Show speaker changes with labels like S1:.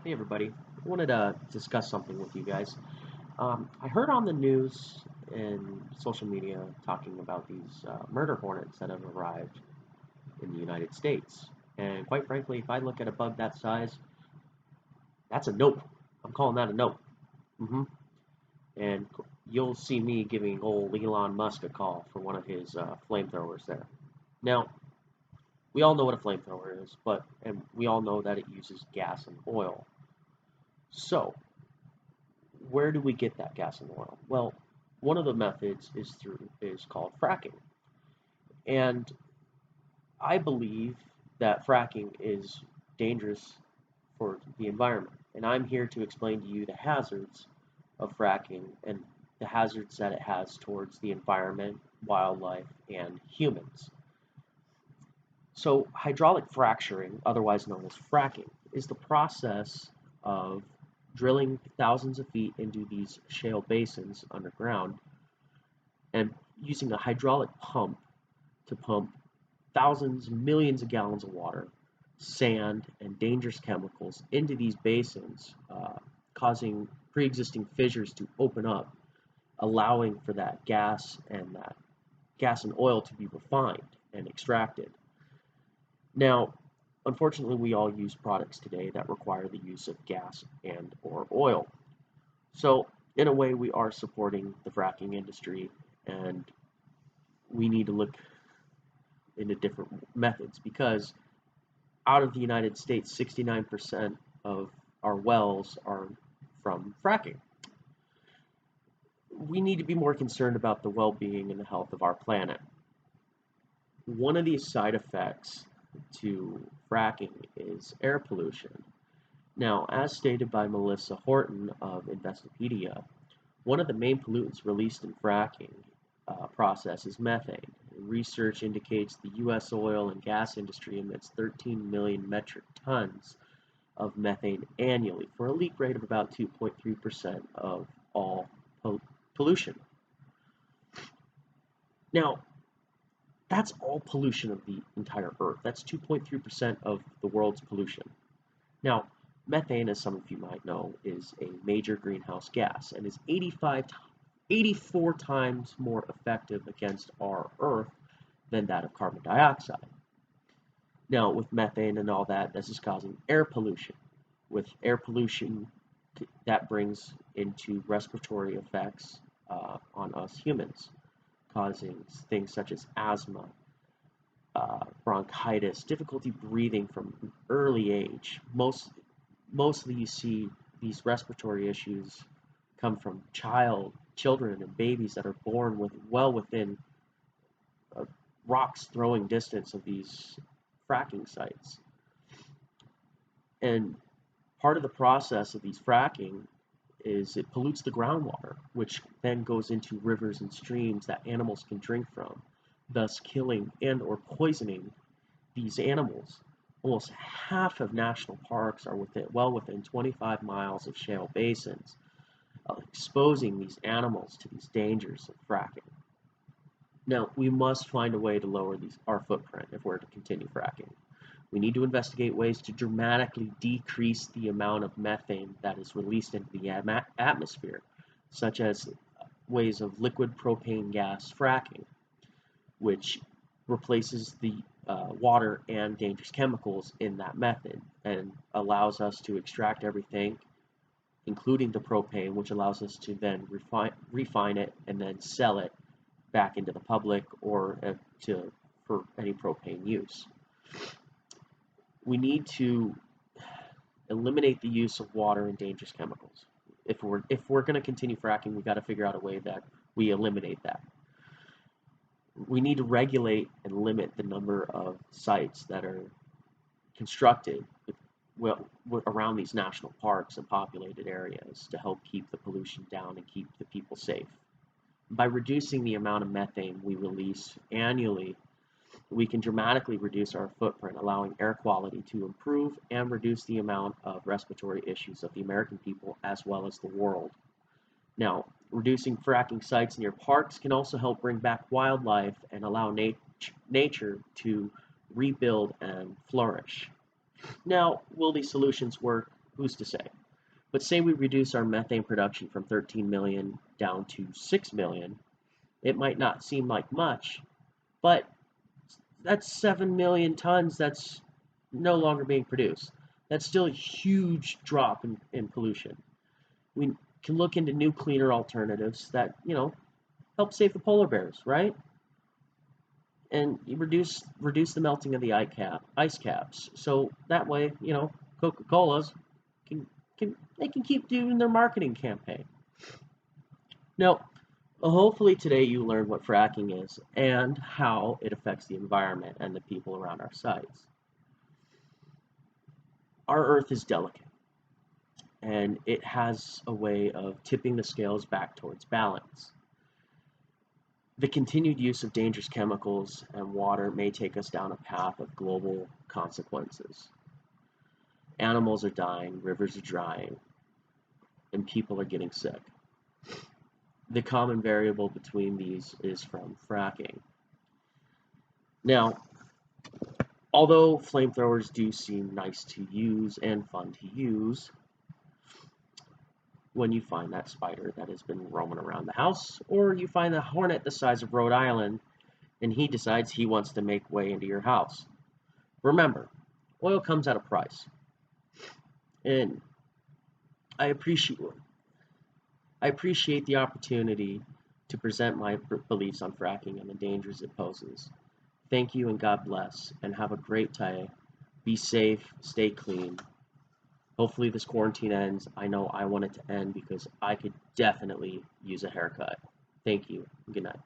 S1: Hey everybody, I wanted to discuss something with you guys. I heard on the news and social media talking about these murder hornets that have arrived in the United States. And quite frankly, if I look at a bug that size, that's a nope. I'm calling that a nope. hmm And you'll see me giving old Elon Musk a call for one of his flamethrowers there. Now, we all know what a flamethrower is, and we all know that it uses gas and oil. So, where do we get that gas and oil? Well, one of the methods is called fracking, and I believe that fracking is dangerous for the environment. And I'm here to explain to you the hazards of fracking and the hazards that it has towards the environment, wildlife, and humans. So, hydraulic fracturing, otherwise known as fracking, is the process of drilling thousands of feet into these shale basins underground and using a hydraulic pump to pump thousands, millions of gallons of water, sand, and dangerous chemicals into these basins, causing pre existing fissures to open up, allowing for that gas and oil to be refined and extracted. Now, unfortunately, we all use products today that require the use of gas and or oil. So, in a way, we are supporting the fracking industry, and we need to look into different methods because out of the United States, 69% of our wells are from fracking. We need to be more concerned about the well being and the health of our planet. One of these side effects to fracking is air pollution. Now, as stated by Melissa Horton of Investopedia, one of the main pollutants released in fracking process is methane. Research indicates the U.S. oil and gas industry emits 13 million metric tons of methane annually for a leak rate of about 2.3% of all pollution. Now, that's all pollution of the entire Earth. That's 2.3% of the world's pollution. Now, methane, as some of you might know, is a major greenhouse gas and is 84 times more effective against our Earth than that of carbon dioxide. Now, with methane and all that, this is causing air pollution. With air pollution, that brings into respiratory effects on us humans, causing things such as asthma, bronchitis, difficulty breathing from an early age. Mostly you see these respiratory issues come from children and babies that are born well within a roc's throwing distance of these fracking sites. And part of the process of these fracking is it pollutes the groundwater, which then goes into rivers and streams that animals can drink from, thus killing and or poisoning these animals. Almost half of national parks are within 25 miles of shale basins, exposing these animals to these dangers of fracking. Now, we must find a way to lower our footprint if we're to continue fracking. We need to investigate ways to dramatically decrease the amount of methane that is released into the atmosphere, such as ways of liquid propane gas fracking, which replaces the water and dangerous chemicals in that method and allows us to extract everything, including the propane, which allows us to then refine it and then sell it back into the public or for any propane use. We need to eliminate the use of water and dangerous chemicals. If we're going to continue fracking, we've got to figure out a way that we eliminate that. We need to regulate and limit the number of sites that are constructed around these national parks and populated areas to help keep the pollution down and keep the people safe. By reducing the amount of methane we release annually, we can dramatically reduce our footprint, allowing air quality to improve and reduce the amount of respiratory issues of the American people as well as the world. Now, reducing fracking sites near parks can also help bring back wildlife and allow nature to rebuild and flourish. Now, will these solutions work? Who's to say? But say we reduce our methane production from 13 million down to 6 million. It might not seem like much, but that's 7 million tons that's no longer being produced. That's still a huge drop in pollution. We can look into new, cleaner alternatives that, help save the polar bears, right? And you reduce the melting of the ice caps. So that way, Coca-Cola's can keep doing their marketing campaign. Now, hopefully today you learned what fracking is and how it affects the environment and the people around our sites. Our Earth is delicate, and it has a way of tipping the scales back towards balance. The continued use of dangerous chemicals and water may take us down a path of global consequences. Animals are dying, rivers are drying, and people are getting sick. The common variable between these is from fracking. Now, although flamethrowers do seem nice to use and fun to use, when you find that spider that has been roaming around the house, or you find the hornet the size of Rhode Island, and he decides he wants to make way into your house. Remember, oil comes at a price. And I appreciate the opportunity to present my beliefs on fracking and the dangers it poses. Thank you and God bless, and have a great day. Be safe, stay clean. Hopefully this quarantine ends. I know I want it to end because I could definitely use a haircut. Thank you. Good night.